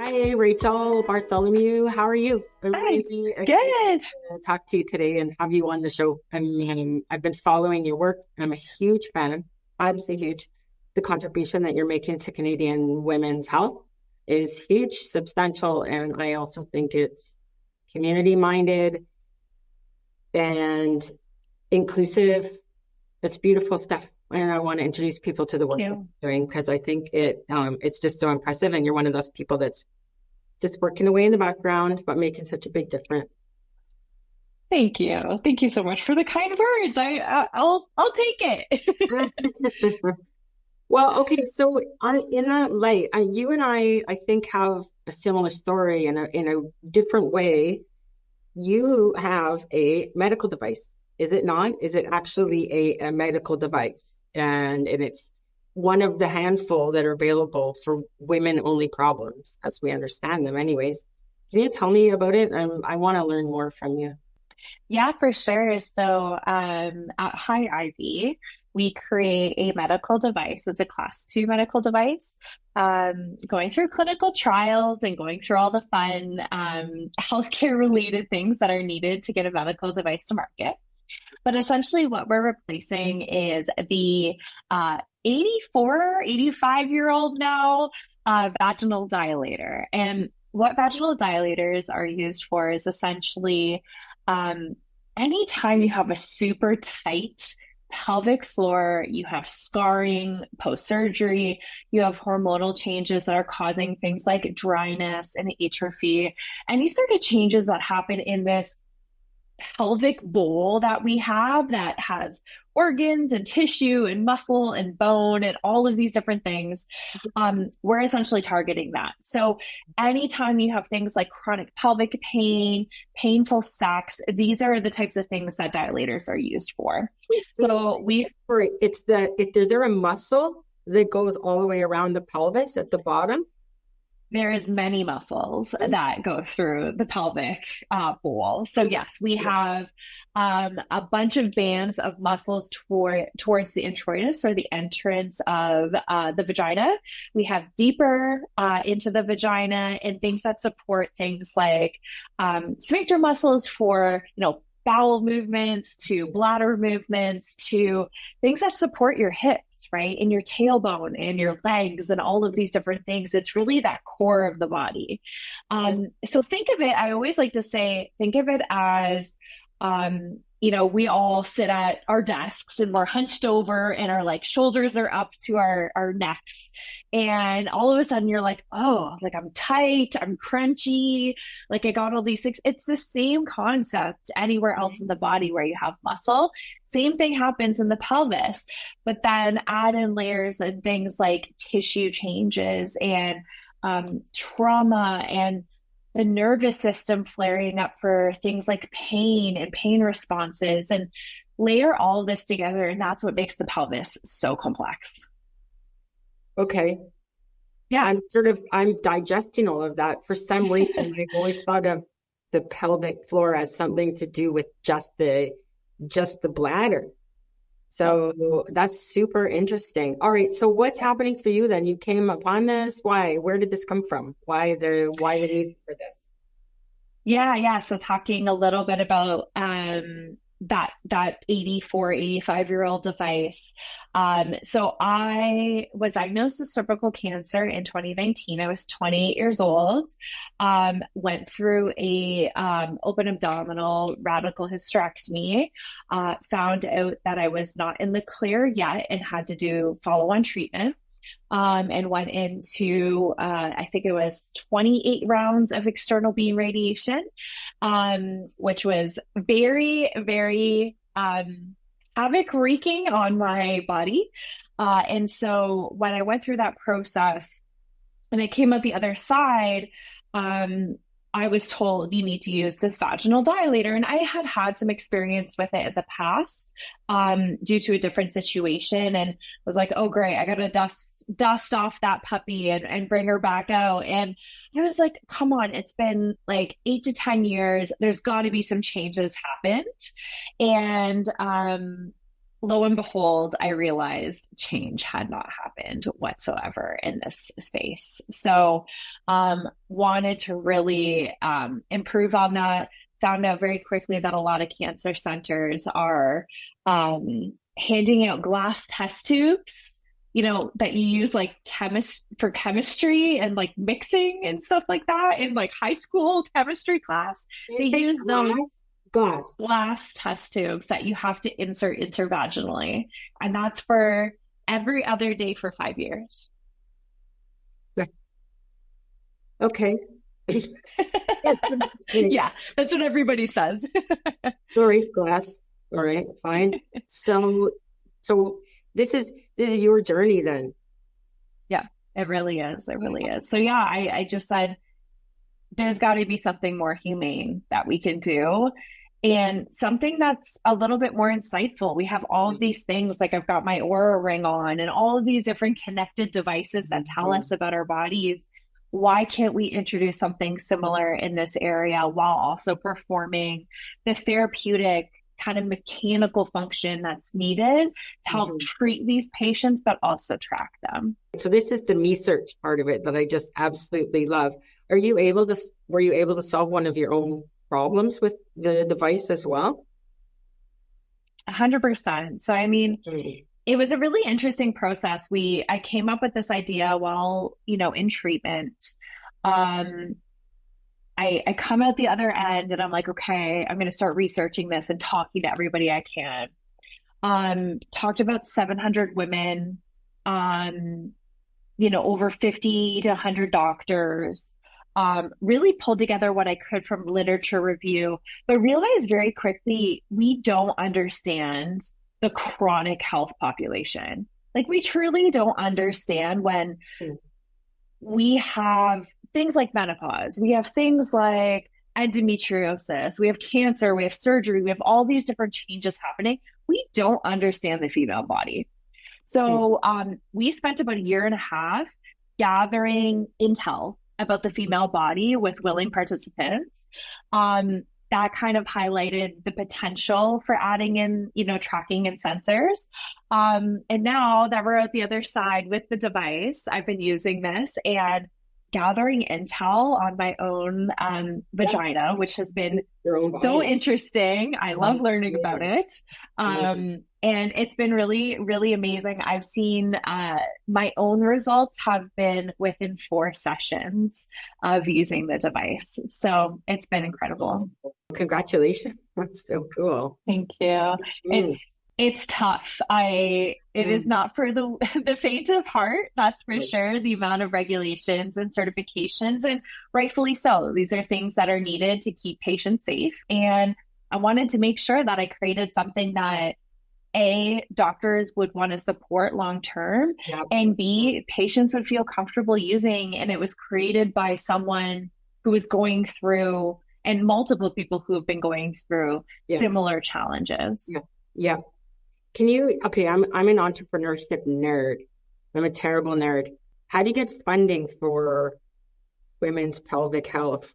Hi, Rachel Bartholomew. How are you? I'm Hi, really excited good. to talk to you today and have you on the show. I've been following your work. I'm a huge fan. Absolutely huge. The contribution that you're making to Canadian women's health is huge, substantial, and I also think it's community minded and inclusive. It's beautiful stuff. And I want to introduce people to the work that You. you're doing because I think it's just so impressive. And you're one of those people that's just working away in the background, but making such a big difference. Thank you. Thank you so much for the kind words. I'll take it. Well, okay, so in that light, you and I think, have a similar story in a different way. You have a medical device, is it not? Is it actually a medical device? And it's one of the handful that are available for women-only problems, as we understand them, anyways. Can you tell me about it? I want to learn more from you. Yeah, for sure. So, at Hyivy, we create a medical device. It's a class 2 medical device, going through clinical trials and going through all the fun, healthcare related things that are needed to get a medical device to market. But essentially, what we're replacing is the 84, 85-year-old now vaginal dilator. And what vaginal dilators are used for is essentially anytime you have a super tight pelvic floor, you have scarring post-surgery, you have hormonal changes that are causing things like dryness and atrophy, any sort of changes that happen in this pelvic bowl that we have that has organs and tissue and muscle and bone and all of these different things. We're essentially targeting that. So anytime you have things like chronic pelvic pain, painful sex, these are the types of things that dilators are used for. So we Is there a muscle that goes all the way around the pelvis at the bottom? there is many muscles that go through the pelvic bowl. So yes, we have a bunch of bands of muscles towards the introitus or the entrance of the vagina. We have deeper into the vagina and things that support things like sphincter muscles for, bowel movements to bladder movements to things that support your hips, right? And your tailbone and your legs and all of these different things. It's really that core of the body. So think of it, I always like to say, think of it as, we all sit at our desks and we're hunched over and our like shoulders are up to our necks. And all of a sudden you're like, oh, like I'm tight, I'm crunchy, like I got all these things. It's the same concept anywhere else in the body where you have muscle. Same thing happens in the pelvis, but then add in layers and things like tissue changes and trauma and the nervous system flaring up for things like pain and pain responses, and layer all of this together. And that's what makes the pelvis so complex. Okay. Yeah. I'm digesting all of that. For some reason, I've always thought of the pelvic floor as something to do with just the bladder. So that's super interesting. All right. So what's happening for you then? You came upon this. Why? Where did this come from? Why the need for this? Yeah. So talking a little bit about that 84, 85-year-old device. So I was diagnosed with cervical cancer in 2019. I was 28 years old. Went through a open abdominal radical hysterectomy. Found out that I was not in the clear yet and had to do follow-on treatment. And went into, I think it was 28 rounds of external beam radiation, which was very, very havoc wreaking on my body. And so when I went through that process and I came out the other side, I was told you need to use this vaginal dilator. And I had had some experience with it in the past due to a different situation, and was like, oh, great, I got to dust off that puppy and bring her back out. And I was like, come on, it's been like 8 to 10 years. There's got to be some changes happened. And lo and behold, I realized change had not happened whatsoever in this space. So, wanted to really improve on that. Found out very quickly that a lot of cancer centers are handing out glass test tubes, that you use like for chemistry and like mixing and stuff like that in like high school chemistry class. They use those glass test tubes that you have to insert intervaginally. And that's for every other day for 5 years. Okay. Yeah, that's what everybody says. Sorry, glass. All right, fine. So this is your journey then. Yeah, it really is. It really is. So yeah, I just said there's got to be something more humane that we can do, and something that's a little bit more insightful. We have all of these things, like I've got my Aura ring on and all of these different connected devices that tell us about our bodies. Why can't we introduce something similar in this area while also performing the therapeutic kind of mechanical function that's needed to help treat these patients, but also track them? So this is the research part of it that I just absolutely love. Were you able to solve one of your own problems with the device as well? 100%. So, I mean, it was a really interesting process. I came up with this idea while, in treatment. I come out the other end and I'm like, okay, I'm going to start researching this and talking to everybody I can. Talked about 700 women, over 50 to 100 doctors. Really pulled together what I could from literature review, but realized very quickly we don't understand the chronic health population. Like, we truly don't understand when we have things like menopause, we have things like endometriosis, we have cancer, we have surgery, we have all these different changes happening. We don't understand the female body. So we spent about a year and a half gathering intel about the female body with willing participants. That kind of highlighted the potential for adding in, tracking and sensors. And now that we're at the other side with the device, I've been using this and gathering intel on my own vagina, which has been so interesting. I love learning about it. And it's been really, really amazing. I've seen my own results have been within 4 sessions of using the device. So it's been incredible. Congratulations. That's so cool. Thank you. It's tough. It is not for the faint of heart, that's for sure. The amount of regulations and certifications, and rightfully so. These are things that are needed to keep patients safe. And I wanted to make sure that I created something that A, doctors would want to support long term, and B, patients would feel comfortable using. And it was created by someone who was going through, and multiple people who have been going through similar challenges. Yeah. I'm an entrepreneurship nerd. I'm a terrible nerd. How do you get funding for women's pelvic health?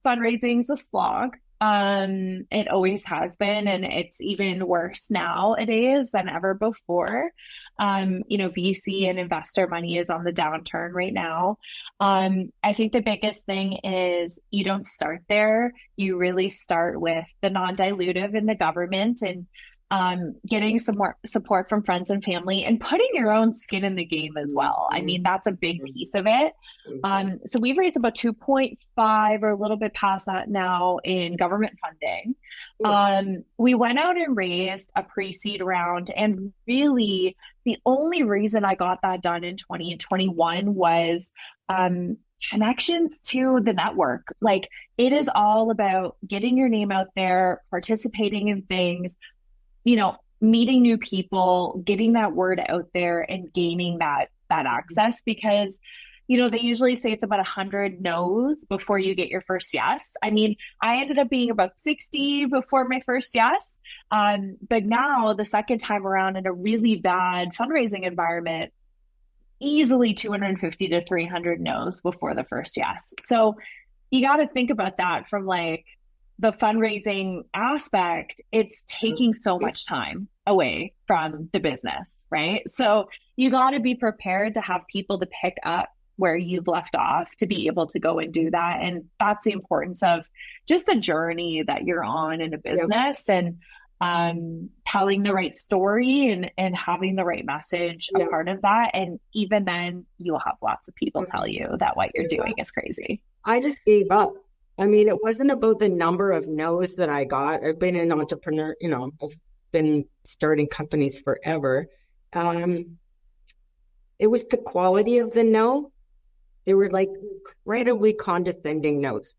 Fundraising is a slog. It always has been, and it's even worse nowadays than ever before. VC and investor money is on the downturn right now. I think the biggest thing is you don't start there. You really start with the non-dilutive in the government, and getting some more support from friends and family, and putting your own skin in the game as well. I mean, that's a big piece of it. So we've raised about 2.5 or a little bit past that now in government funding. We went out and raised a pre-seed round, and really the only reason I got that done in 2021 was connections to the network. Like, it is all about getting your name out there, participating in things, meeting new people, getting that word out there, and gaining that access, because they usually say it's about 100 no's before you get your first yes. I mean, I ended up being about 60 before my first yes. But now the second time around, in a really bad fundraising environment, easily 250 to 300 no's before the first yes. So you got to think about that from like the fundraising aspect, it's taking so much time away from the business, right? So you got to be prepared to have people to pick up where you've left off to be able to go and do that. And that's the importance of just the journey that you're on in a Yeah. business, and telling the right story and having the right message a Yeah. part of that. And even then, you'll have lots of people tell you that what you're doing is crazy. I just gave up. I mean, it wasn't about the number of no's that I got. I've been an entrepreneur, I've been starting companies forever. It was the quality of the no. They were like incredibly condescending no's.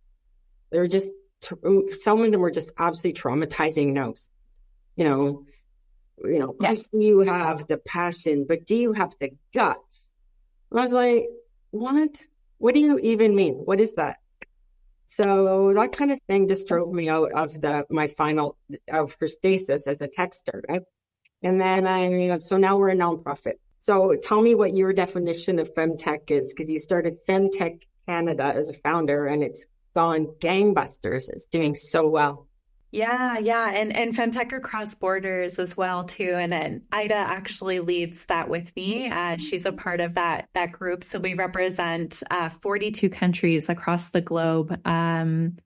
They're just, some of them were just absolutely traumatizing no's. I see you have the passion, but do you have the guts? And I was like, what? What do you even mean? What is that? So that kind of thing just drove me out of my final of Herstasis as a tech startup. And then so now we're a nonprofit. So tell me what your definition of Femtech is, because you started Femtech Canada as a founder and it's gone gangbusters. It's doing so well. Yeah, yeah. And Femtech Across Borders as well too. And then Ida actually leads that with me. She's a part of that group. So we represent 42 countries across the globe,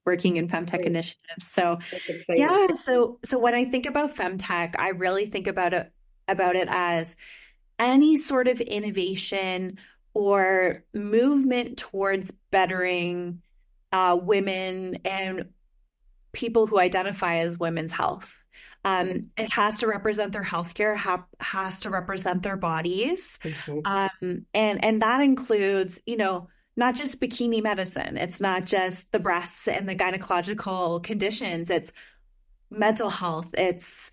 working in Femtech initiatives. So That's exciting. yeah, so when I think about Femtech, I really think about it as any sort of innovation or movement towards bettering women and people who identify as women's health. It has to represent their healthcare, has to represent their bodies. Mm-hmm. And that includes, not just bikini medicine. It's not just the breasts and the gynecological conditions. It's mental health. It's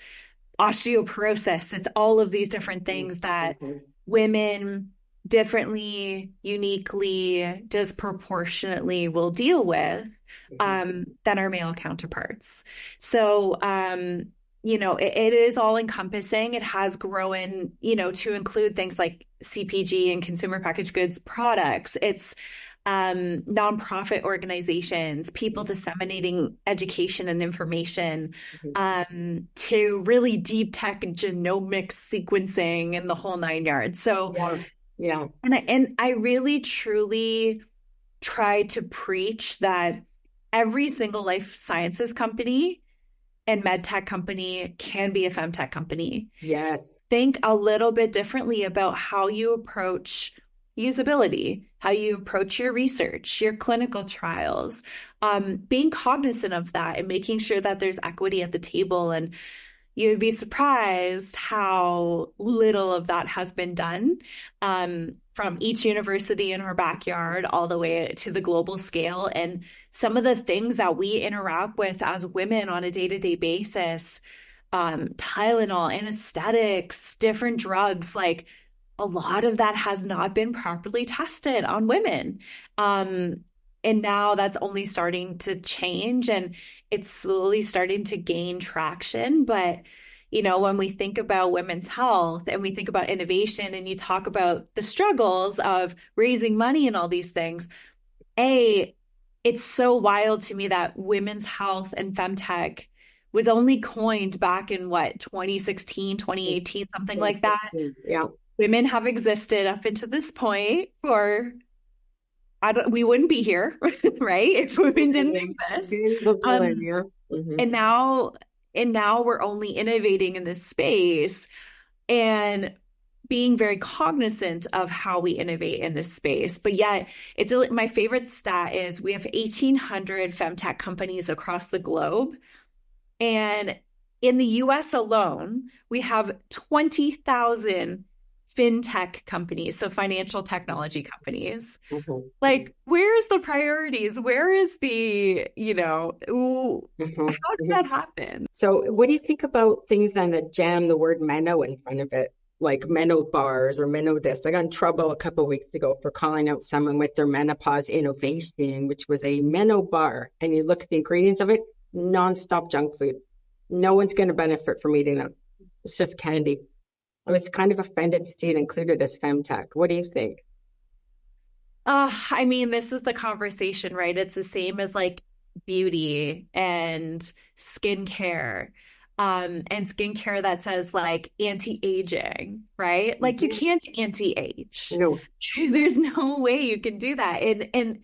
osteoporosis. It's all of these different things that women differently, uniquely, disproportionately will deal with than our male counterparts. So, it is all encompassing. It has grown, to include things like CPG and consumer packaged goods products. It's nonprofit organizations, people disseminating education and information, to really deep tech and genomics sequencing and the whole 9 yards. So yeah. And I really truly try to preach that every single life sciences company and med tech company can be a femtech company. Yes. Think a little bit differently about how you approach usability, how you approach your research, your clinical trials, being cognizant of that and making sure that there's equity at the table. And you'd be surprised how little of that has been done, from each university in our backyard all the way to the global scale. And some of the things that we interact with as women on a day-to-day basis, Tylenol, anesthetics, different drugs, like a lot of that has not been properly tested on women. And now that's only starting to change and it's slowly starting to gain traction. But, when we think about women's health and we think about innovation and you talk about the struggles of raising money and all these things, it's so wild to me that women's health and femtech was only coined back in 2016, 2018, something like that. Yeah. Women have existed up until this point for we wouldn't be here, right? If women didn't exist. And now we're only innovating in this space and being very cognizant of how we innovate in this space. But yet, my favorite stat is we have 1,800 femtech companies across the globe. And in the US alone, we have 20,000 fintech companies, so financial technology companies. Like, where's the priorities? Where is the, how did that happen? So what do you think about things then that jam the word meno in front of it? Like meno bars or meno this. I got in trouble a couple of weeks ago for calling out someone with their menopause innovation, which was a meno bar. And you look at the ingredients of it, nonstop junk food. No one's going to benefit from eating them. It's just candy. I was kind of offended to see it included as femtech. What do you think? This is the conversation, right? It's the same as like beauty and skincare, and skincare that says like anti-aging, right? Like you can't anti-age. No. There's no way you can do that. And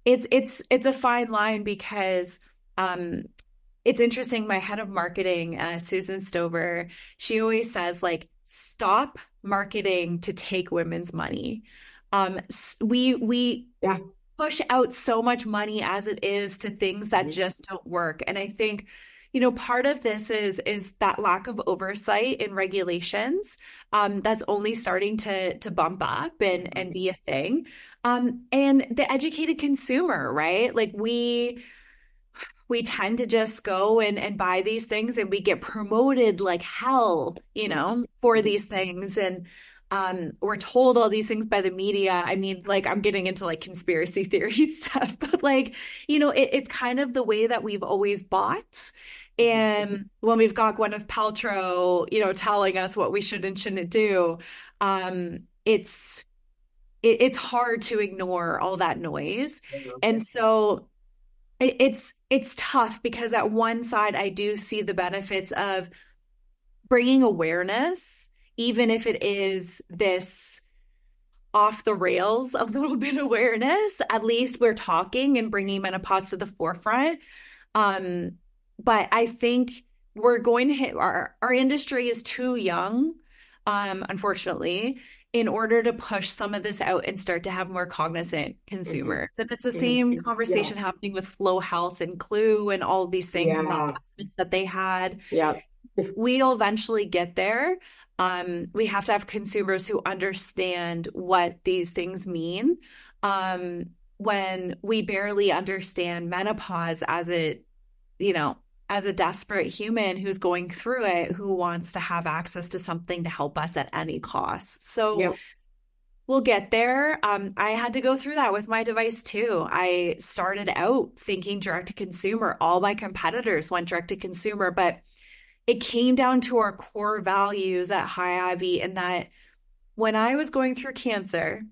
it's a fine line because it's interesting. My head of marketing, Susan Stover, she always says like, stop marketing to take women's money. We Yeah. push out so much money as it is to things that just don't work. And I think, part of this is that lack of oversight in regulations, that's only starting to bump up and be a thing. And the educated consumer, right? Like we tend to just go and buy these things, and we get promoted like hell, for these things. And we're told all these things by the media. I mean, like I'm getting into like conspiracy theory stuff, but like, it's kind of the way that we've always bought. And when we've got Gwyneth Paltrow, telling us what we should and shouldn't do, it's hard to ignore all that noise. And so it's tough because at one side, I do see the benefits of bringing awareness, even if it is this off the rails, a little bit awareness. At least we're talking and bringing menopause to the forefront. But I think we're going to hit our industry is too young, unfortunately, in order to push some of this out and start to have more cognizant consumers. And it's the same conversation happening with Flow Health and Clue and all of these things and the investments that they had. Yeah. We'll eventually get there. We have to have consumers who understand what these things mean. When we barely understand menopause as a desperate human who's going through it, who wants to have access to something to help us at any cost. So we'll get there. I had to go through that with my device too. I started out thinking direct to consumer. All my competitors went direct to consumer, but it came down to our core values at Hyivy, in that when I was going through cancer,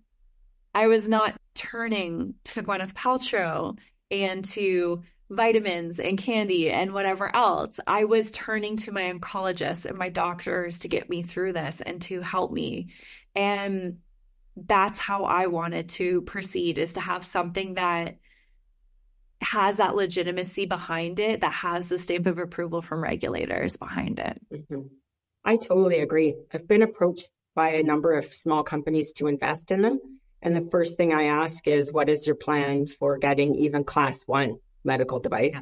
I was not turning to Gwyneth Paltrow and to vitamins and candy and whatever else. I was turning to my oncologist and my doctors to get me through this and to help me. And that's how I wanted to proceed, is to have something that has that legitimacy behind it, that has the stamp of approval from regulators behind it. I totally agree. I've been approached by a number of small companies to invest in them. And the first thing I ask is, what is your plan for getting even class 1 medical device?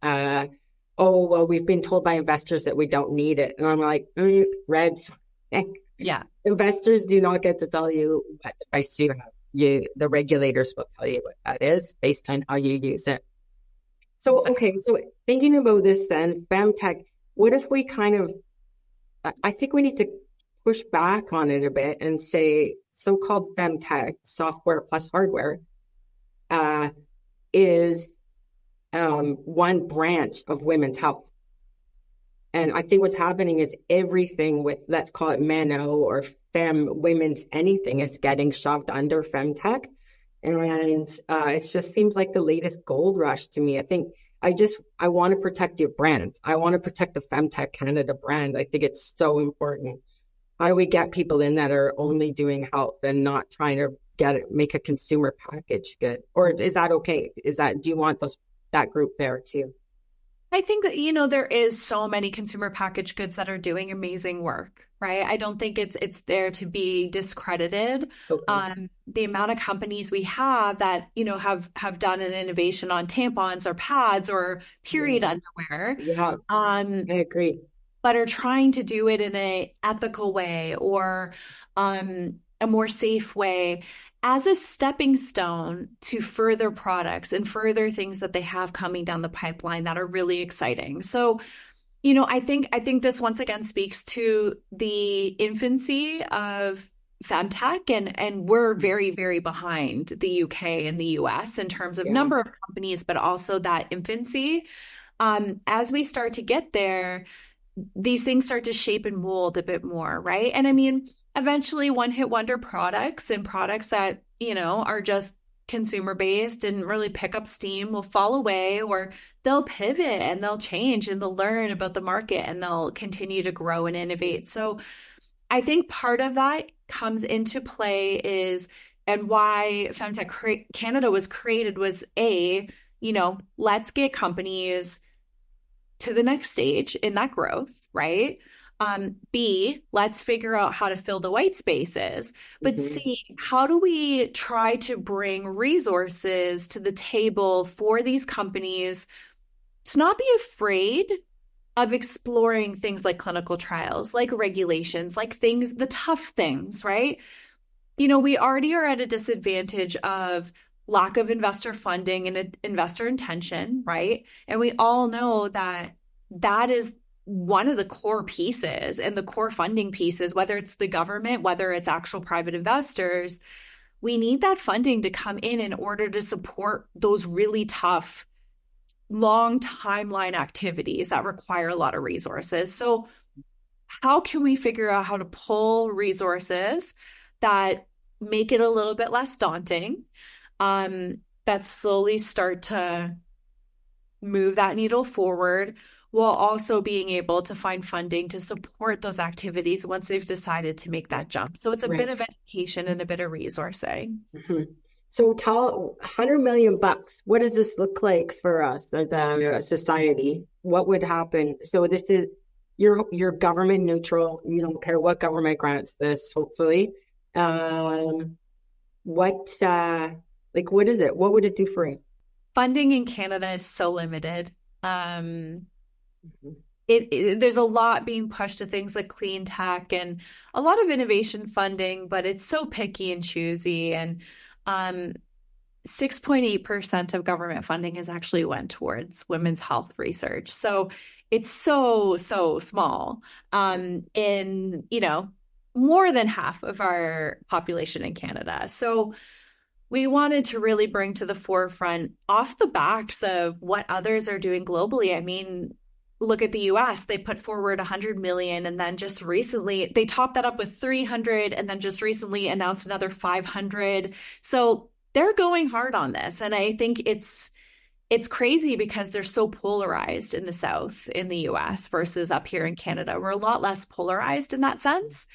Oh, well, we've been told by investors that we don't need it. And I'm like, red. Yeah. Investors do not get to tell you what device you have. The regulators will tell you what that is based on how you use it. So, okay, so thinking about this then, Femtech, what if we I think we need to push back on it a bit and say so-called Femtech, software plus hardware, is one branch of women's health. And I think what's happening is everything with, let's call it Meno or women's anything, is getting shoved under Femtech. And it just seems like the latest gold rush to me. I think I want to protect your brand. I want to protect the Femtech Canada brand. I think it's so important. How do we get people in that are only doing health and not trying to make a consumer package good? Or is that okay? Do you want that group there too? I think that, there is so many consumer packaged goods that are doing amazing work, right? I don't think it's there to be discredited. Okay. The amount of companies we have that, have done an innovation on tampons or pads or period underwear. Yeah, I agree. But are trying to do it in an ethical way or a more safe way, as a stepping stone to further products and further things that they have coming down the pipeline that are really exciting. So, I think this once again speaks to the infancy of Femtech, and we're very, very behind the UK and the US in terms of number of companies, but also that infancy. As we start to get there, these things start to shape and mold a bit more, right? And I mean, eventually one hit wonder products and products that, are just consumer base, didn't really pick up steam, will fall away, or they'll pivot and they'll change and they'll learn about the market and they'll continue to grow and innovate. So I think part of that comes into play is, and why Femtech Canada was created was let's get companies to the next stage in that growth, right? B, let's figure out how to fill the white spaces. But C, how do we try to bring resources to the table for these companies to not be afraid of exploring things like clinical trials, like regulations, like things, the tough things, right? We already are at a disadvantage of lack of investor funding and investor intention, right? And we all know that is one of the core pieces and the core funding pieces, whether it's the government, whether it's actual private investors. We need that funding to come in order to support those really tough, long timeline activities that require a lot of resources. So how can we figure out how to pull resources that make it a little bit less daunting, that slowly start to move that needle forward, while also being able to find funding to support those activities once they've decided to make that jump. So it's a bit of education and a bit of resourcing. So tell $100 million, what does this look like for us as a society? What would happen? So this is, you're government neutral. You don't care what government grants this, hopefully. What is it? What would it do for us? Funding in Canada is so limited. There's a lot being pushed to things like clean tech and a lot of innovation funding, but it's so picky and choosy. And 6.8% of government funding has actually went towards women's health research. So it's so small in, more than half of our population in Canada. So we wanted to really bring to the forefront, off the backs of what others are doing globally. I mean, look at the US, they put forward 100 million, and then just recently they topped that up with 300, and then just recently announced another 500. So they're going hard on this. And I think it's crazy because they're so polarized in the South in the US versus up here in Canada. We're a lot less polarized in that sense.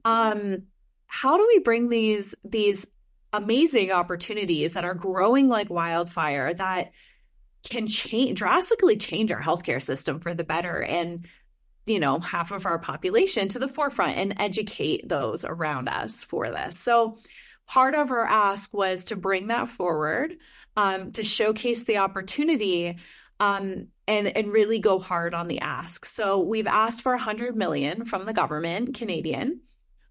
How do we bring these amazing opportunities that are growing like wildfire that can drastically change our healthcare system for the better and, half of our population to the forefront and educate those around us for this? So part of our ask was to bring that forward, to showcase the opportunity, and really go hard on the ask. So we've asked for 100 million from the government, Canadian,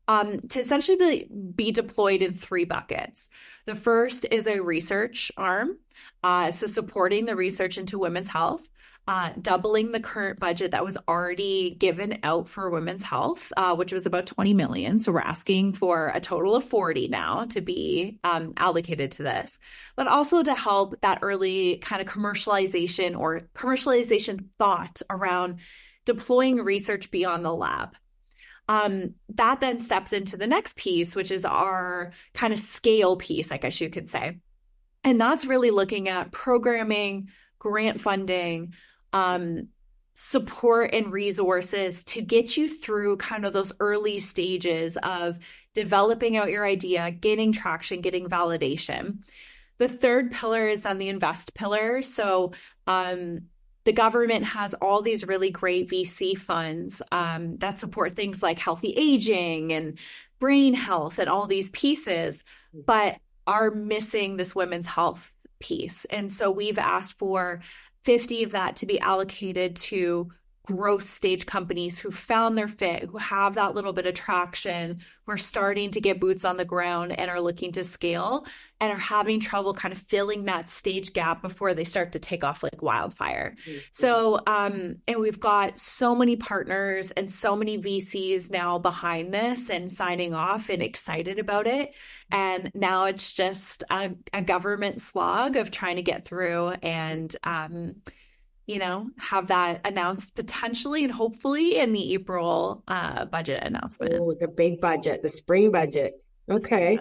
to essentially be deployed in 3 buckets. The first is a research arm, so supporting the research into women's health, doubling the current budget that was already given out for women's health, which was about 20 million. So we're asking for a total of 40 now to be allocated to this, but also to help that early kind of commercialization or commercialization thought around deploying research beyond the lab. That then steps into the next piece, which is our kind of scale piece, I guess you could say. And that's really looking at programming, grant funding, support and resources to get you through kind of those early stages of developing out your idea, getting traction, getting validation. The third pillar is on the invest pillar. So, the government has all these really great VC funds that support things like healthy aging and brain health and all these pieces, but are missing this women's health piece. And so we've asked for 50 of that to be allocated to growth stage companies who found their fit, who have that little bit of traction, who are starting to get boots on the ground and are looking to scale and are having trouble kind of filling that stage gap before they start to take off like wildfire. So, and we've got so many partners and so many VCs now behind this and signing off and excited about it. And now it's just a government slog of trying to get through and, have that announced potentially and hopefully in the April budget announcement. Oh, the big budget, the spring budget. Okay.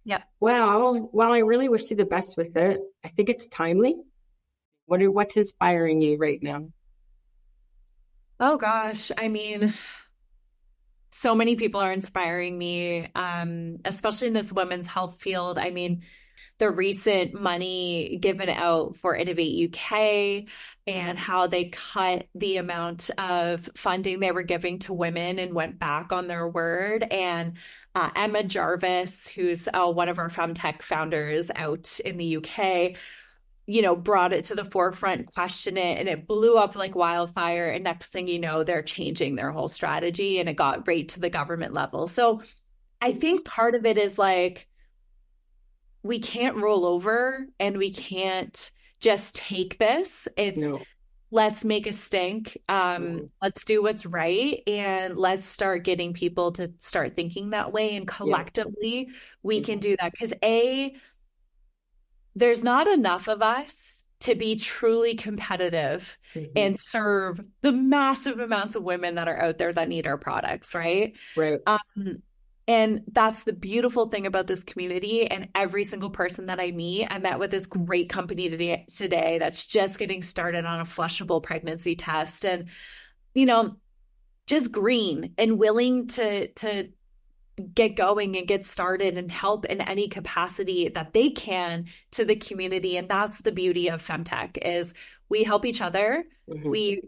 Yeah. Well, I really wish you the best with it. I think it's timely. What's inspiring you right now? Oh gosh. I mean, so many people are inspiring me, especially in this women's health field. I mean, the recent money given out for Innovate UK and how they cut the amount of funding they were giving to women and went back on their word. And Emma Jarvis, who's one of our Femtech founders out in the UK, brought it to the forefront, questioned it, and it blew up like wildfire. And next thing you know, they're changing their whole strategy and it got right to the government level. So I think part of it is like, we can't roll over and we can't just take this. It's No. let's make a stink. Let's do what's right and let's start getting people to start thinking that way. And collectively, we can do that. Because there's not enough of us to be truly competitive and serve the massive amounts of women that are out there that need our products, right? Right. And that's the beautiful thing about this community. And every single person that I meet, I met with this great company today that's just getting started on a flushable pregnancy test, and just green and willing to get going and get started and help in any capacity that they can to the community. And that's the beauty of Femtech, is we help each other. We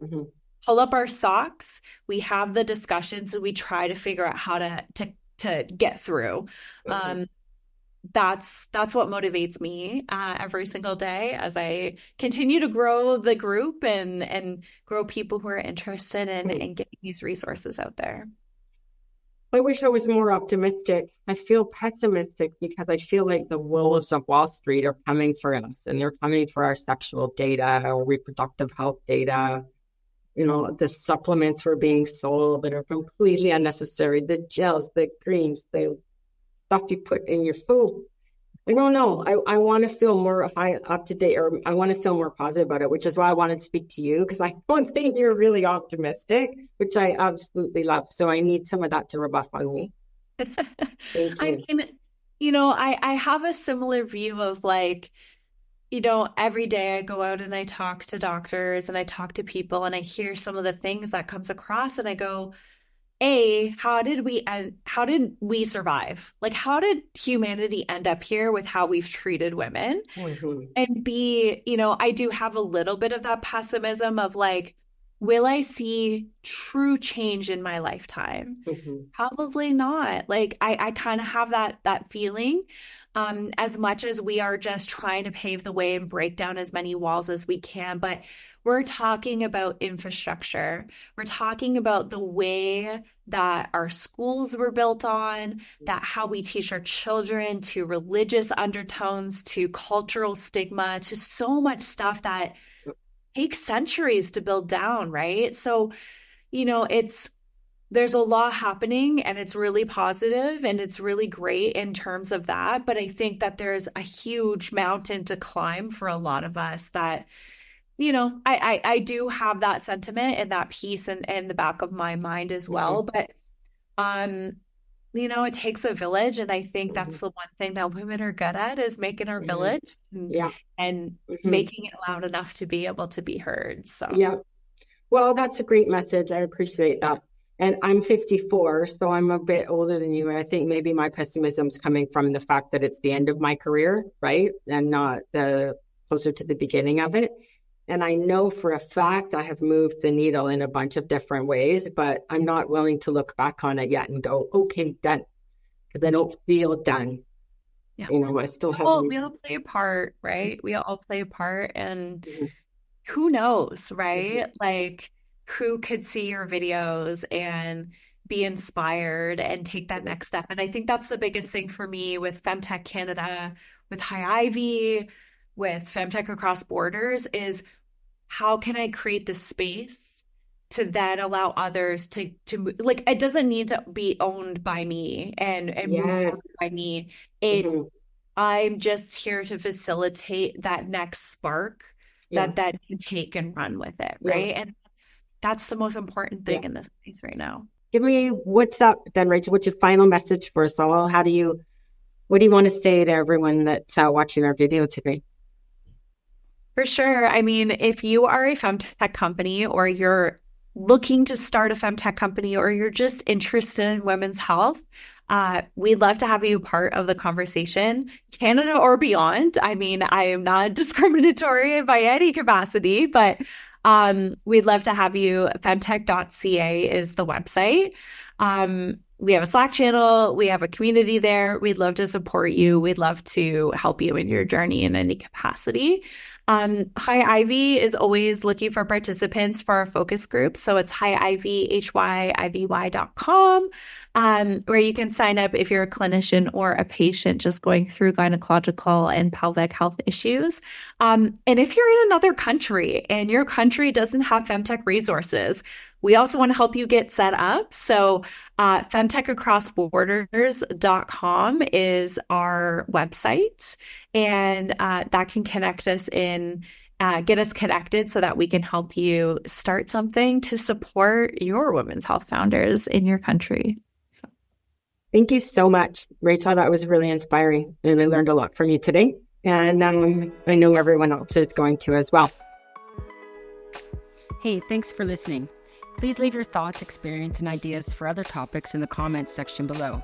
pull up our socks. We have the discussions, and we try to figure out how to get through. That's what motivates me every single day as I continue to grow the group and grow people who are interested in getting these resources out there. I wish I was more optimistic. I feel pessimistic because I feel like the wolves of Wall Street are coming for us, and they're coming for our sexual data, our reproductive health data. The supplements were being sold that are completely unnecessary. The gels, the creams, the stuff you put in your food. I don't know. I want to feel more up to date, or I want to feel more positive about it, which is why I wanted to speak to you, because I don't think you're really optimistic, which I absolutely love. So I need some of that to rebuff on me. Thank you. I have a similar view of like, every day I go out and I talk to doctors and I talk to people and I hear some of the things that comes across, and I go, how did we survive? Like, how did humanity end up here with how we've treated women? And B, I do have a little bit of that pessimism of like, will I see true change in my lifetime? Probably not. Like, I kind of have that feeling. As much as we are just trying to pave the way and break down as many walls as we can, but we're talking about infrastructure. We're talking about the way that our schools were built on, that how we teach our children, to religious undertones, to cultural stigma, to so much stuff that takes centuries to build down, right? So, there's a lot happening, and it's really positive and it's really great in terms of that. But I think that there's a huge mountain to climb for a lot of us that, I do have that sentiment and that piece in the back of my mind as well. But, it takes a village. And I think that's the one thing that women are good at, is making our village and making it loud enough to be able to be heard. So, yeah. Well, that's a great message. I appreciate that. And I'm 54, so I'm a bit older than you. And I think maybe my pessimism's coming from the fact that it's the end of my career, right? And not closer to the beginning of it. And I know for a fact I have moved the needle in a bunch of different ways, but I'm not willing to look back on it yet and go, okay, done. Because I don't feel done. Yeah. I still have... we all play a part, right? We all play a part, and who knows, right? Like, who could see your videos and be inspired and take that next step? And I think that's the biggest thing for me with Femtech Canada, with Hyivy, with Femtech Across Borders, is how can I create the space to then allow others to like, it doesn't need to be owned by me and move forward by me. I'm just here to facilitate that next spark that can take and run with it, right? And that's the most important thing in this place right now. Give me what's up then, Rachel. What's your final message for us all? How do you what do you want to say to everyone that's watching our video today? For sure. I mean, if you are a femtech company, or you're looking to start a femtech company, or you're just interested in women's health, we'd love to have you part of the conversation, Canada or beyond. I mean, I am not discriminatory by any capacity, but we'd love to have you. Femtech.ca is the website. We have a Slack channel. We have a community there. We'd love to support you. We'd love to help you in your journey in any capacity. Hyivy is always looking for participants for our focus group. So it's hyivy.com, where you can sign up if you're a clinician or a patient just going through gynecological and pelvic health issues. And if you're in another country and your country doesn't have femtech resources, we also want to help you get set up. So Femtech Across Borders.com is our website, and that can connect us get us connected so that we can help you start something to support your women's health founders in your country. So. Thank you so much, Rachel. That was really inspiring, and I learned a lot from you today. And I know everyone else is going to as well. Hey, thanks for listening. Please leave your thoughts, experience, and ideas for other topics in the comments section below.